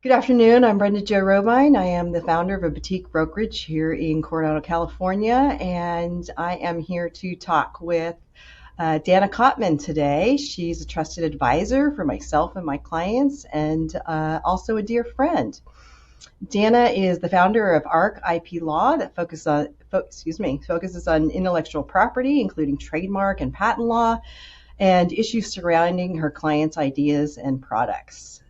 Good afternoon. I'm Brenda Jo Robyn. I am the founder of a boutique brokerage here in Coronado, California, and I am here to talk with Danna Cotman today. She's a trusted advisor for myself and my clients, and also a dear friend. Danna is the founder of ARC IP Law that focuses on intellectual property, including trademark and patent law, and issues surrounding her clients' ideas and products.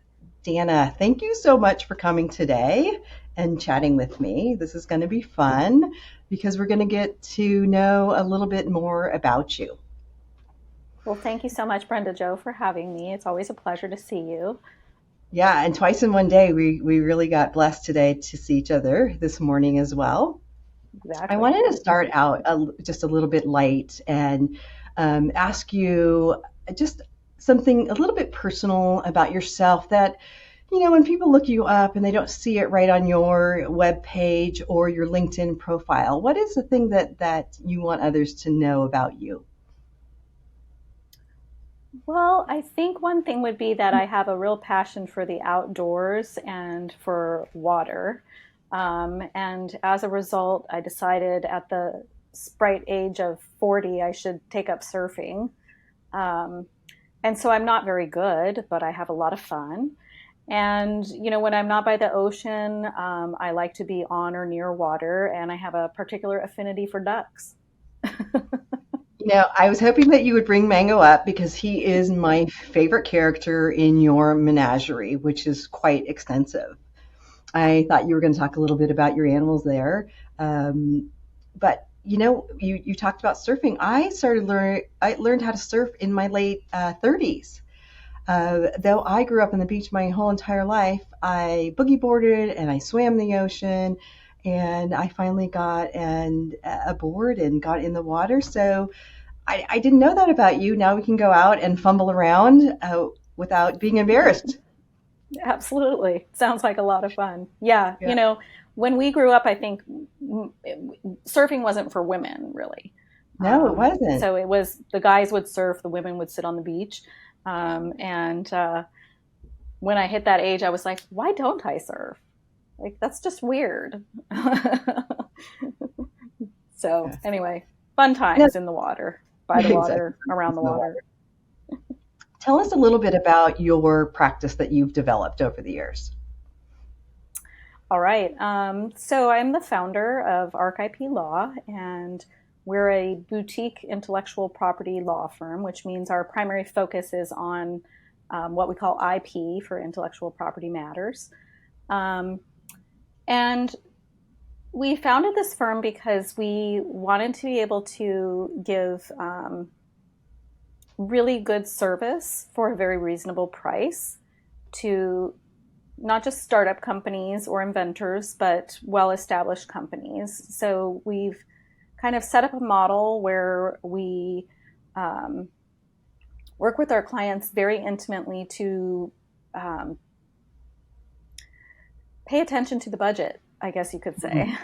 Danna, thank you so much for coming today and chatting with me. This is going to be fun because we're going to get to know a little bit more about you. Well, thank you so much, Brenda Jo, for having me. It's always a pleasure to see you. Yeah, and twice in one day, we really got blessed today to see each other this morning as well. I Exactly. wanted to start out just a little bit light and ask you just something a little bit personal about yourself that, when people look you up and they don't see it right on your web page or your LinkedIn profile, what is the thing that you want others to know about you? Well, I think one thing would be that I have a real passion for the outdoors and for water. And as a result, I decided at the sprite age of 40, I should take up surfing. Um, and so I'm not very good, but I have a lot of fun. And, when I'm not by the ocean, I like to be on or near water, and I have a particular affinity for ducks. I was hoping that you would bring Mango up because he is my favorite character in your menagerie, which is quite extensive. I thought you were going to talk a little bit about your animals there. But you talked about surfing. I learned how to surf in my late 30s. Though I grew up on the beach my whole entire life, I boogie boarded and I swam the ocean, and I finally got a board and got in the water. So I didn't know that about you. Now we can go out and fumble around without being embarrassed. Absolutely. Sounds like a lot of fun. Yeah. Yeah. When we grew up, I think surfing wasn't for women really. No, it wasn't. So it was the guys would surf, the women would sit on the beach. And when I hit that age, I was like, why don't I surf? Like, that's just weird. So, Yeah. anyway, fun No, times in the water, by the exactly. water, around the water. Tell us a little bit about your practice that you've developed over the years. All right. So I'm the founder of ARC IP Law, and we're a boutique intellectual property law firm, which means our primary focus is on what we call IP for intellectual property matters. Um, and we founded this firm because we wanted to be able to give really good service for a very reasonable price to not just startup companies or inventors, but well established companies. So we've kind of set up a model where we um, work with our clients very intimately to um, pay attention to the budget, I guess you could Mhm. say,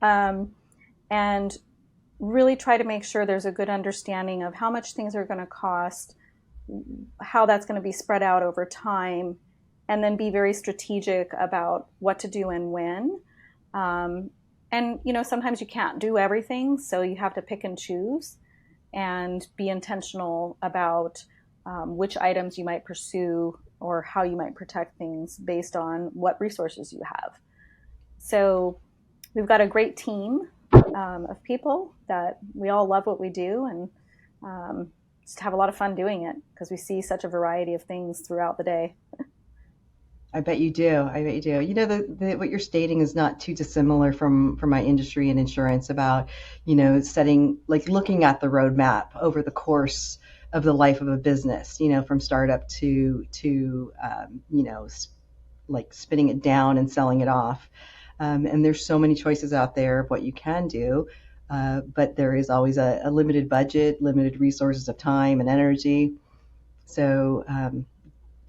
um, and really try to make sure there's a good understanding of how much things are going to cost, how that's going to be spread out over time, and then be very strategic about what to do and when. Um, and sometimes you can't do everything, so you have to pick and choose and be intentional about which items you might pursue or how you might protect things based on what resources you have. So we've got a great team of people that we all love what we do, and just have a lot of fun doing it because we see such a variety of things throughout the day. I bet you do. I bet you do. What you're stating is not too dissimilar from my industry and insurance about, setting, like looking at the roadmap over the course of the life of a business, from startup to like spinning it down and selling it off. And there's so many choices out there of what you can do. But there is always a limited budget, limited resources of time and energy. So,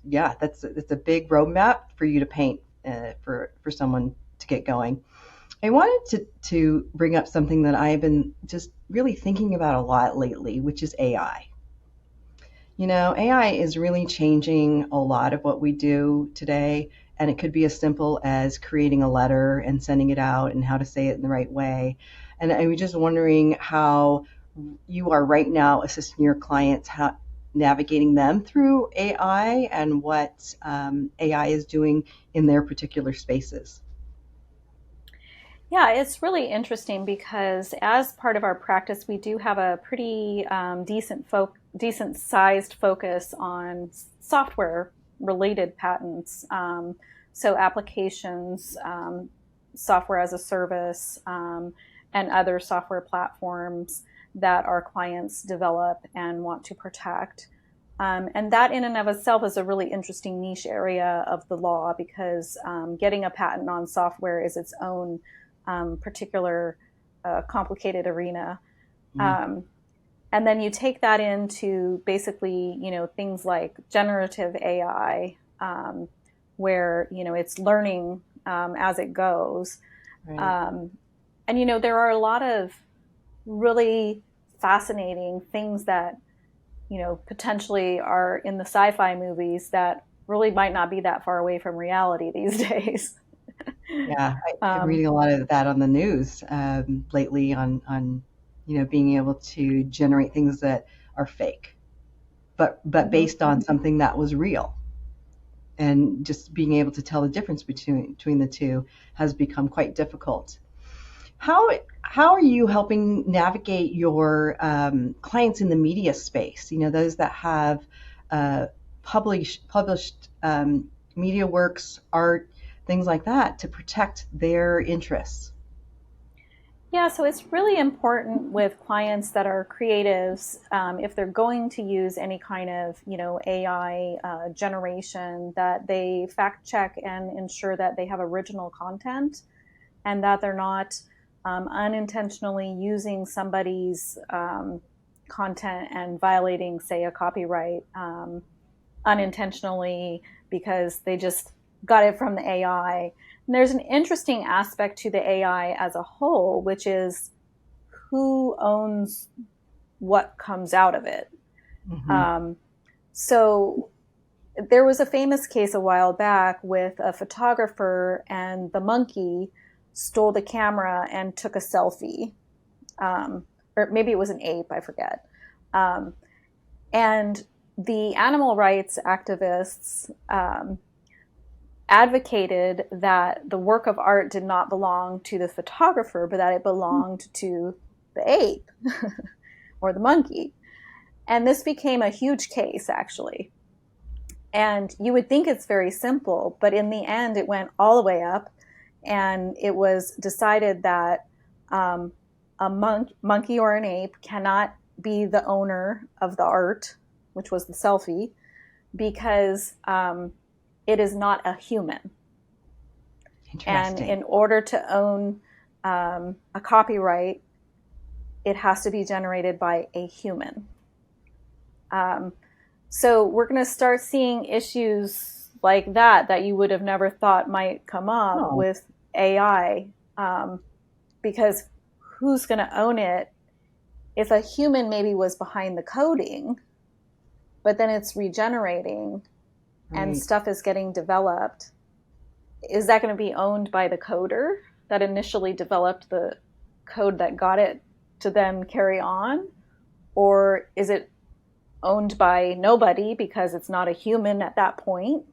yeah, that's a big roadmap for you to paint for someone to get going. I wanted to bring up something that I've been just really thinking about a lot lately, which is AI. AI is really changing a lot of what we do today, and it could be as simple as creating a letter and sending it out and how to say it in the right way. And I was just wondering how you are right now assisting your clients, how navigating them through AI and what AI is doing in their particular spaces. Yeah, it's really interesting because as part of our practice, we do have a pretty decent sized focus on software related patents. So applications, software as a service, and other software platforms that our clients develop and want to protect. And that in and of itself is a really interesting niche area of the law because getting a patent on software is its own particular complicated arena. Mm. Um, and then you take that into basically, things like generative AI, where, it's learning as it goes. Right. Um, and, there are a lot of really fascinating things that, potentially are in the sci-fi movies that really might not be that far away from reality these days. Yeah, I'm um, reading a lot of that on the news lately on being able to generate things that are fake, but mhm. based on something that was real, and just being able to tell the difference between the two has become quite difficult. How how are you helping navigate your clients in the media space? Those that have uh, published media works, art, things like that, to protect their interests. Yeah, so it's really important with clients that are creatives, if they're going to use any kind of, AI generation, that they fact check and ensure that they have original content and that they're not unintentionally using somebody's content and violating, say, a copyright unintentionally because they just got it from the AI. And there's an interesting aspect to the AI as a whole, which is who owns what comes out of it. Hmm. Um, so there was a famous case a while back with a photographer and the monkey stole the camera and took a selfie. Um, or maybe it was an ape, I forget. Um, and the animal rights activists advocated that the work of art did not belong to the photographer, but that it belonged to the ape or the monkey. And this became a huge case, actually. And you would think it's very simple, but in the end, it went all the way up, and it was decided that um, a monkey or an ape cannot be the owner of the art, which was the selfie, because it is not a human. And Interesting. in order to own a copyright, it has to be generated by a human. Um, so we're going to start seeing issues like that you would have never thought might come up Oh, with AI, because who's going to own it if a human maybe was behind the coding, but then it's regenerating and right. stuff is getting developed? Is that going to be owned by the coder that initially developed the code that got it to then carry on? Or is it owned by nobody because it's not a human at that point?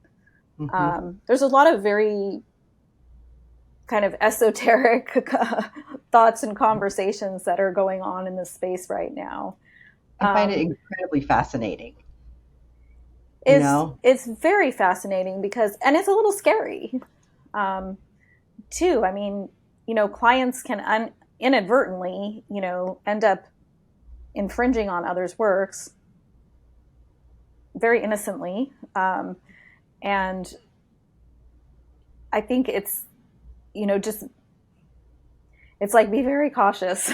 Hmm. There's a lot of very kind of esoteric thoughts and conversations that are going on in this space right now. I find it Um, incredibly fascinating. You it's know, it's very fascinating because, and it's a little scary um, too. I mean, clients can inadvertently, end up infringing on others' works very innocently. And I think it's, just, it's like, be very cautious.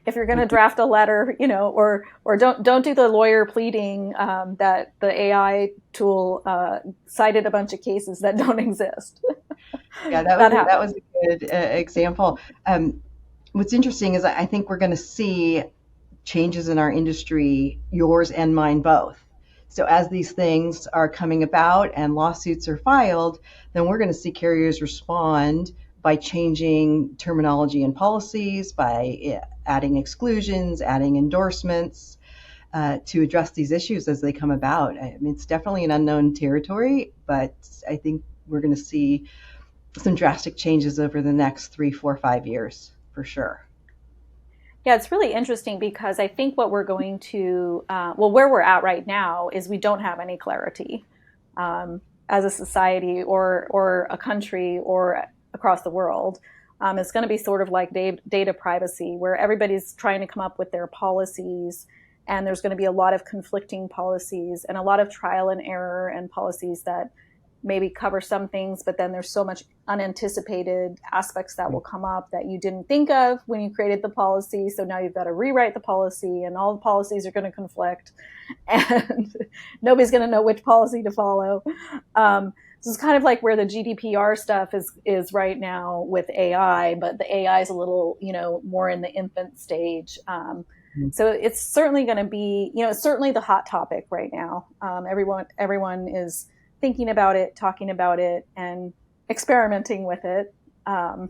If you're going to draft a letter, or don't do the lawyer pleading that the AI tool cited a bunch of cases that don't exist. yeah, that was That that was happened. a good example. What's interesting is I think we're going to see changes in our industry, yours and mine both. So as these things are coming about and lawsuits are filed, then we're going to see carriers respond by changing terminology and policies, by adding exclusions, adding endorsements to address these issues as they come about. I mean, it's definitely an unknown territory, but I think we're going to see some drastic changes over the next 3, 4, 5 years for sure. Yeah, it's really interesting because I think what we're going to, well, where we're at right now is we don't have any clarity as a society or a country or across the world. It's going to be sort of like data privacy, where everybody's trying to come up with their policies, and there's going to be a lot of conflicting policies and a lot of trial and error and policies that maybe cover some things, but then there's so much unanticipated aspects that will come up that you didn't think of when you created the policy. So now you've got to rewrite the policy, and all the policies are going to conflict, and nobody's going to know which policy to follow. So it's kind of like where the GDPR stuff is right now with AI, but the AI is a little, more in the infant stage. So it's certainly going to be, it's certainly the hot topic right now. Everyone is thinking about it, talking about it, and experimenting with it. I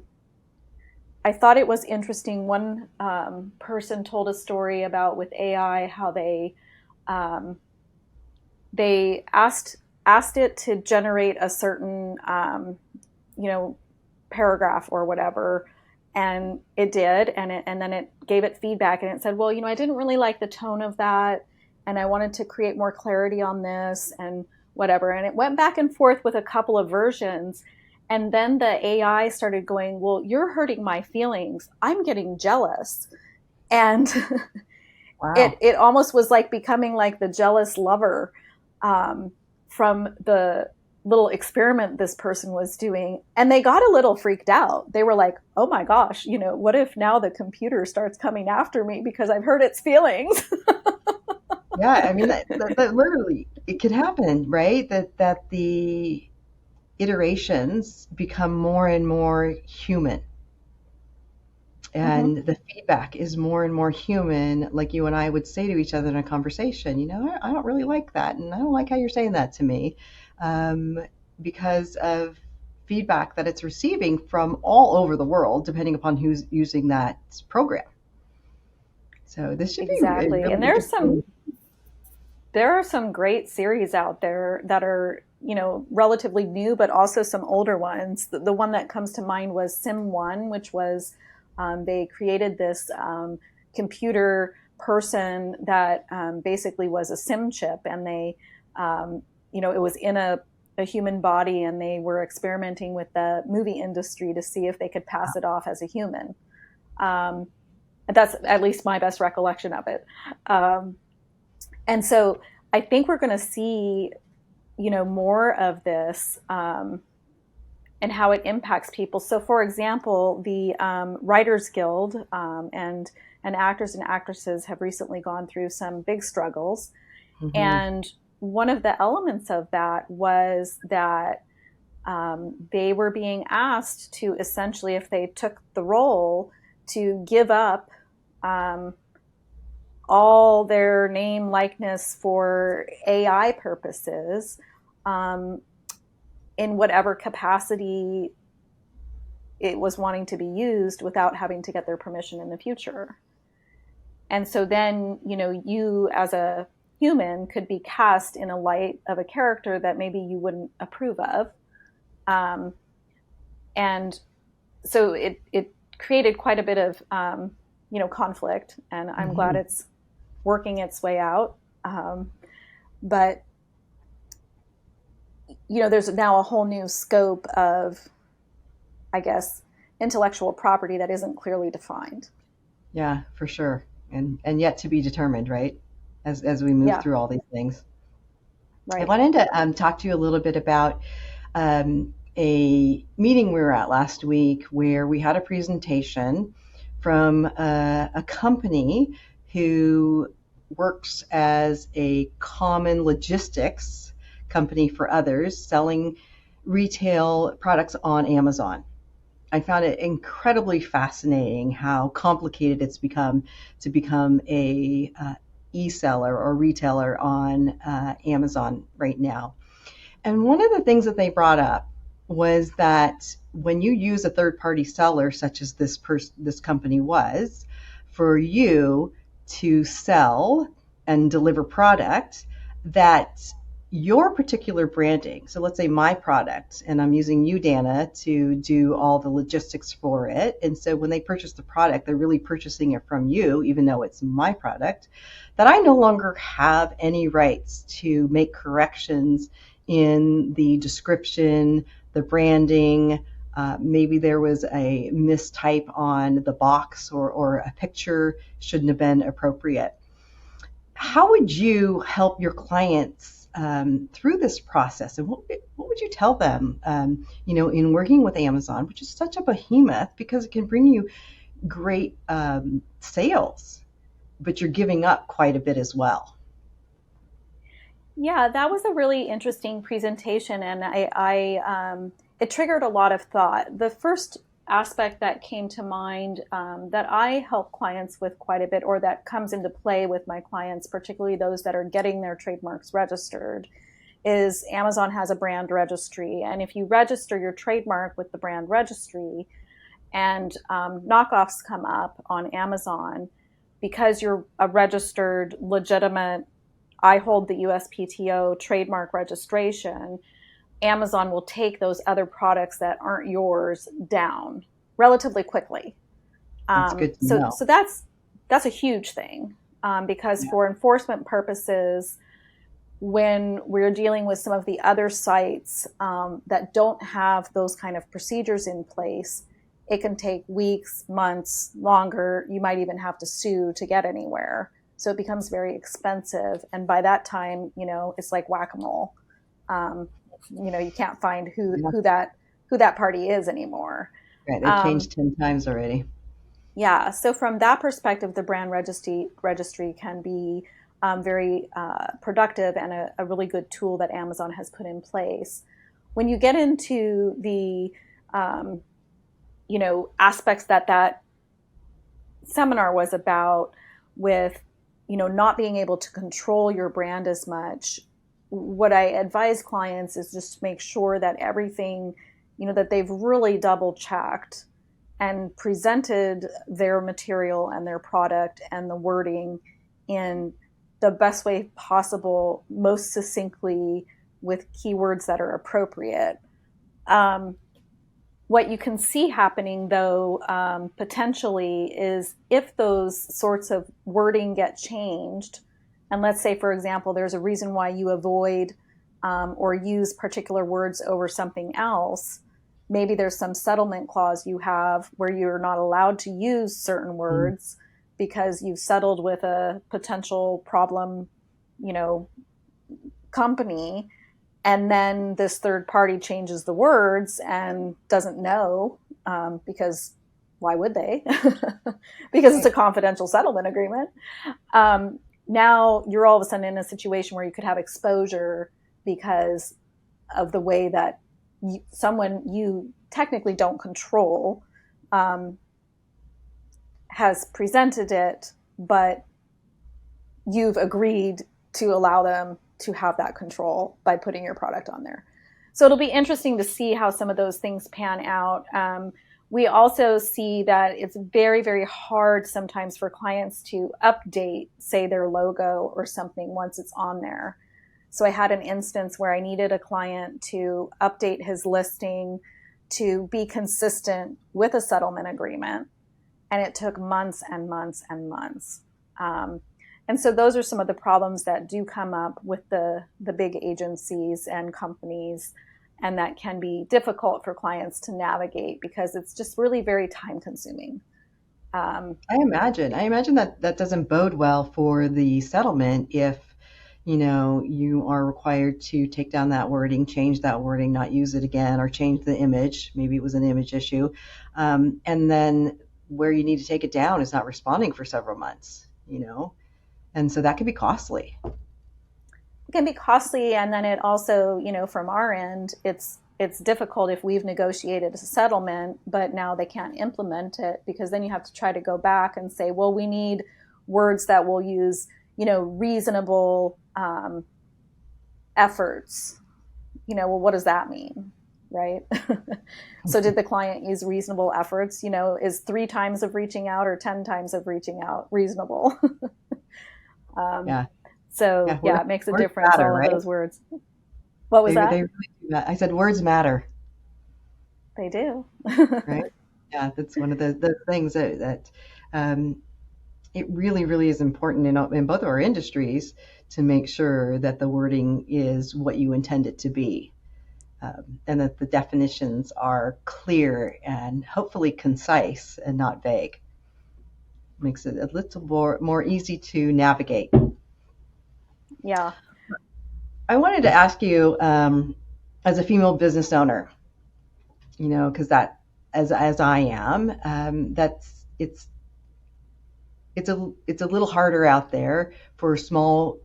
thought it was interesting. One person told a story about with AI how they asked it to generate a certain paragraph or whatever, and it did, and then it gave it feedback, and it said, well, I didn't really like the tone of that, and I wanted to create more clarity on this, and whatever. And it went back and forth with a couple of versions. And then the AI started going, well, you're hurting my feelings. I'm getting jealous. And Wow. it almost was like becoming like the jealous lover from the little experiment this person was doing. And they got a little freaked out. They were like, oh my gosh, what if now the computer starts coming after me because I've hurt its feelings? Yeah, I mean that literally it could happen, right? That the iterations become more and more human, Mm-hmm. and the feedback is more and more human. Like you and I would say to each other in a conversation, I don't really like that, and I don't like how you're saying that to me, um, because of feedback that it's receiving from all over the world, depending upon who's using that program. So this should be a Exactly. And really interesting. there are some great series out there that are, relatively new, but also some older ones. The one that comes to mind was Sim One, which was they created this computer person that basically was a sim chip, and it was in a human body, and they were experimenting with the movie industry to see if they could pass it off as a human. Um, that's at least my best recollection of it. Um, and so I think we're going to see, more of this and how it impacts people. So, for example, the Writers Guild and actors and actresses have recently gone through some big struggles. Hmm. And one of the elements of that was that they were being asked to essentially, if they took the role, to give up um, all their name likeness for AI purposes um, in whatever capacity it was wanting to be used without having to get their permission in the future. And so then, you as a human could be cast in a light of a character that maybe you wouldn't approve of. Um, and so it created quite a bit of, conflict, and I'm glad Hmm. it's working its way out. But there's now a whole new scope of, I guess, intellectual property that isn't clearly defined. Yeah, for sure. And yet to be determined, right? As we move Yeah, through all these things. I right. wanted to talk to you a little bit about a meeting we were at last week where we had a presentation from a company who works as a common logistics company for others, selling retail products on Amazon. I found it incredibly fascinating how complicated it's become to become a e-seller or retailer on Amazon right now. And one of the things that they brought up was that when you use a third-party seller, such as this company was, for you to sell and deliver product, that your particular branding, so let's say my product, and I'm using you, Danna, to do all the logistics for it. And so when they purchase the product, they're really purchasing it from you, even though it's my product, that I no longer have any rights to make corrections in the description, the branding. Maybe there was a mistype on the box, or a picture shouldn't have been appropriate. How would you help your clients through this process? And what would you tell them, in working with Amazon, which is such a behemoth because it can bring you great sales, but you're giving up quite a bit as well? Yeah, that was a really interesting presentation, and it triggered a lot of thought. The first aspect that came to mind that I help clients with quite a bit, or that comes into play with my clients, particularly those that are getting their trademarks registered, is Amazon has a brand registry. And if you register your trademark with the brand registry and knockoffs come up on Amazon, because you're a registered, legitimate, I hold the USPTO trademark registration, Amazon will take those other products that aren't yours down relatively quickly. That's good to So, know. so that's a huge thing because Yeah. for enforcement purposes, when we're dealing with some of the other sites that don't have those kind of procedures in place, it can take weeks, months, longer. You might even have to sue to get anywhere. So it becomes very expensive. And by that time, it's like whack-a-mole. You can't find Yeah. who that party is anymore. Right. They've Um, changed 10 times already. yeah. So from that perspective, the brand registry can be very productive and a really good tool that Amazon has put in place. When you get into the aspects that seminar was about, with not being able to control your brand as much, what I advise clients is just to make sure that everything, that they've really double checked and presented their material and their product and the wording in the best way possible, most succinctly, with keywords that are appropriate. What you can see happening, though, potentially, is if those sorts of wording get changed, and let's say, for example, there's a reason why you avoid or use particular words over something else. Maybe there's some settlement clause you have where you're not allowed to use certain Mm. words because you've settled with a potential problem, company, and then this third party changes the words and doesn't know because why would they? Because it's Right. a confidential settlement agreement. Now you're all of a sudden in a situation where you could have exposure because of the way that someone you technically don't control um, has presented it, but you've agreed to allow them to have that control by putting your product on there. So it'll be interesting to see how some of those things pan out. We also see that it's very, very hard sometimes for clients to update, say, their logo or something once it's on there. So I had an instance where I needed a client to update his listing to be consistent with a settlement agreement, and it took months and months and months. And so those are some of the problems that do come up with the big agencies and companies, and that can be difficult for clients to navigate because it's just really very time consuming. Um, I imagine that that doesn't bode well for the settlement if, you are required to take down that wording, change that wording, not use it again, or change the image. Maybe it was an image issue. And then where you need to take it down is not responding for several months. And so that could be costly. it can be costly, and then it also, from our end, it's difficult if we've negotiated a settlement, but now they can't implement it because then you have to try to go back and say, well, we need words that will use, reasonable efforts. Well, what does that mean? Right? So did the client use reasonable efforts? Is 3 times of reaching out or 10 times of reaching out reasonable? um, Yeah. so Yeah. yeah, it makes a Words difference, matter, all of right? those words. What was They that? really do that. I said words matter, They do. right? Yeah, that's one of the things that um, it really, really is important in both of our industries to make sure that the wording is what you intend it to be, and that the definitions are clear and hopefully concise and not vague. Makes it a little more easy to navigate. Yeah. I wanted to ask you, as a female business owner, because that, as I am, that's it's a little harder out there for small,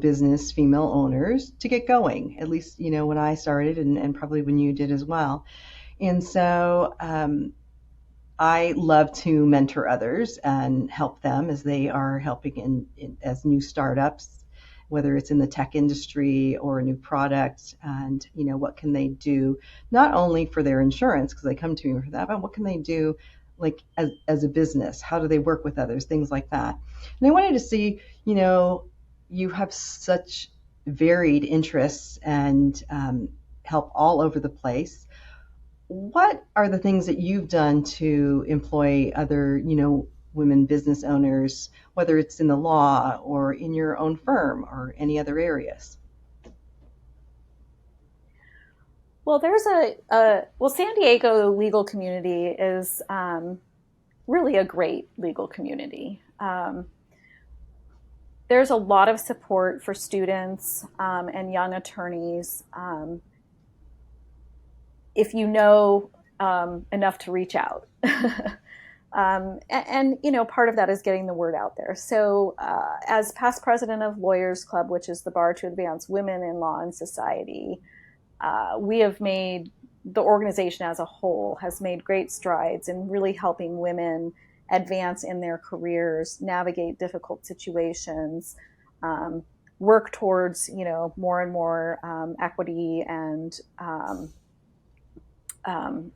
business female owners to get going. At least, when I started, and probably when you did as well. And so, I love to mentor others and help them as they are helping as new startups, whether it's in the tech industry or a new product, and what can they do not only for their insurance because they come to me for that, but what can they do like as a business? How do they work with others? Things like that. And I wanted to see, you have such varied interests and help all over the place. What are the things that you've done to employ other, women business owners, whether it's in the law or in your own firm or any other areas? Well, there's San Diego legal community is really a great legal community. There's a lot of support for students and young attorneys if you know enough to reach out. Part of that is getting the word out there. So, as past president of Lawyers Club, which is the bar to advance women in law and society, we have made the organization as a whole has made great strides in really helping women advance in their careers, navigate difficult situations, work towards more and more equity and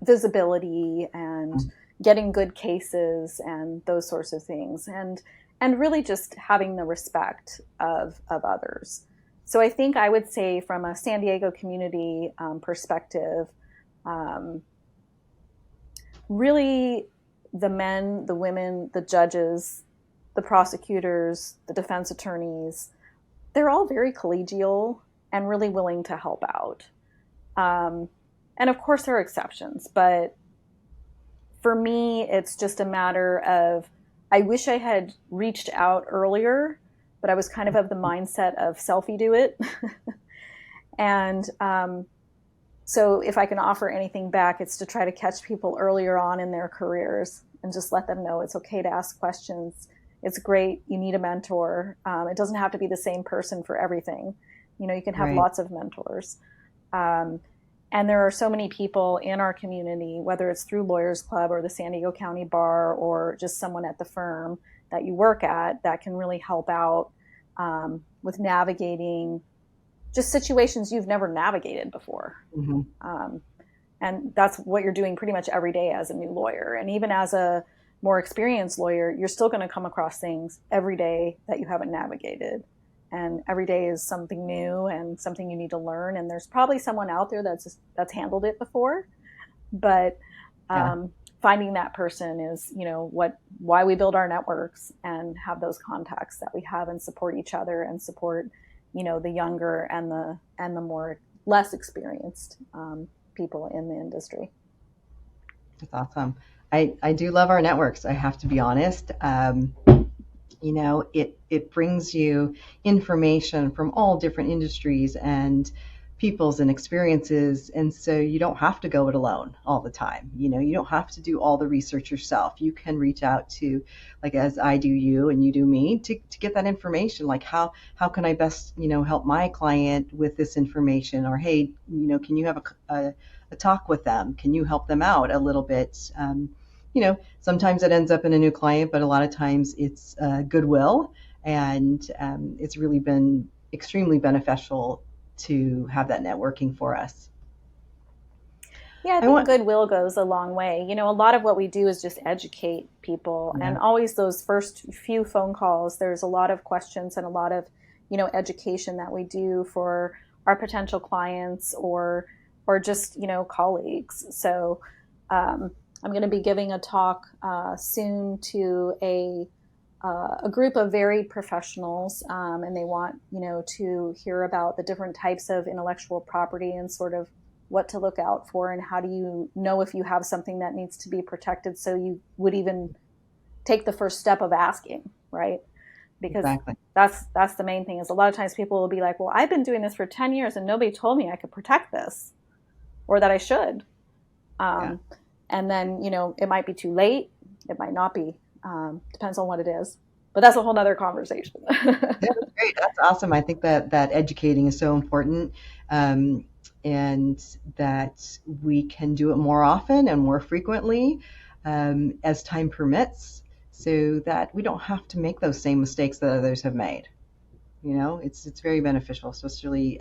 visibility and getting good cases and those sorts of things, and really just having the respect of others. So I think I would say from a San Diego community perspective, really the men, the women, the judges, the prosecutors, the defense attorneys, they're all very collegial and really willing to help out. And of course, there are exceptions, but for me, it's just a matter of I wish I had reached out earlier, but I was kind of the mindset of selfie do it. And so if I can offer anything back, it's to try to catch people earlier on in their careers and just let them know it's okay to ask questions. It's great. You need a mentor. It doesn't have to be the same person for everything. You can have Right. lots of mentors. And there are so many people in our community, whether it's through Lawyers Club or the San Diego County Bar or just someone at the firm that you work at, that can really help out with navigating just situations you've never navigated before. Mm-hmm. And that's what you're doing pretty much every day as a new lawyer. And even as a more experienced lawyer, you're still going to come across things every day that you haven't navigated. And every day is something new and something you need to learn. And there's probably someone out there that's handled it before, but Yeah. finding that person is, why we build our networks and have those contacts that we have and support each other and support, the younger and the more less experienced people in the industry. That's awesome. I do love our networks. I have to be honest. It brings you information from all different industries and peoples and experiences, and so you don't have to go it alone all the time. You don't have to do all the research yourself. You can reach out to, like as I do you and you do me, to get that information. Like how can I best help my client with this information, or hey, can you have a talk with them? Can you help them out a little bit? Sometimes it ends up in a new client, but a lot of times it's goodwill And it's really been extremely beneficial to have that networking for us. Yeah, I I think want, goodwill goes a long way. A lot of what we do is just educate people. yeah, And always those first few phone calls, there's a lot of questions and a lot of, education that we do for our potential clients or just, colleagues. So I'm going to be giving a talk soon to a group of varied professionals, and they want to hear about the different types of intellectual property and sort of what to look out for and how do you know if you have something that needs to be protected, so you would even take the first step of asking, right? Because exactly. that's the main thing. Is a lot of times people will be like, well, I've been doing this for 10 years and nobody told me I could protect this or that I should. Yeah. um, and then it might be too late, it might not be. Depends on what it is, but that's a whole nother conversation. Yeah, that's great. That's awesome. I think that educating is so important, um, and that we can do it more often and more frequently as time permits, so that we don't have to make those same mistakes that others have made. It's very beneficial, especially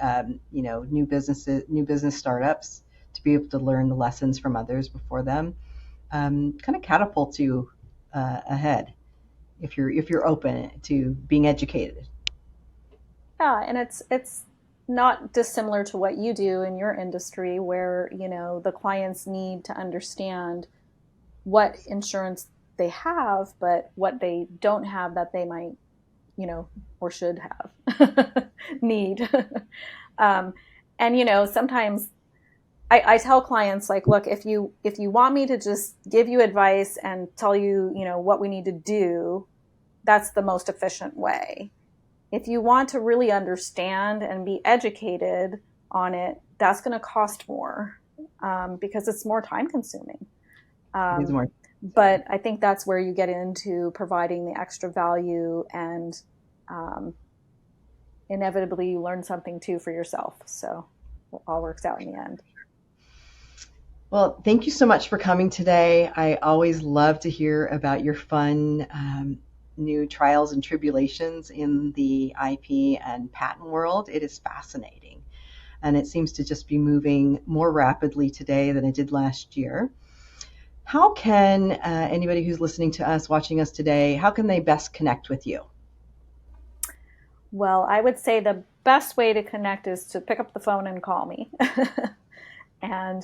new business startups, to be able to learn the lessons from others before them. Kind of catapult you ahead if you're open to being educated. Yeah, and it's not dissimilar to what you do in your industry, where the clients need to understand what insurance they have, but what they don't have that they might, or should have need. um, and sometimes I tell clients, like, look, if you want me to just give you advice and tell you what we need to do, that's the most efficient way. If you want to really understand and be educated on it, that's going to cost more, because it's more time consuming. It is Um, more. but I think that's where you get into providing the extra value, and um, inevitably you learn something too for yourself. So it all works out in the end. Well, thank you so much for coming today. I always love to hear about your fun new trials and tribulations in the IP and patent world. It is fascinating. And it seems to just be moving more rapidly today than it did last year. How can anybody who's listening to us, watching us today, how can they best connect with you? Well, I would say the best way to connect is to pick up the phone and call me. And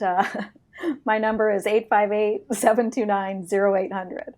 my number is 858-729-0800.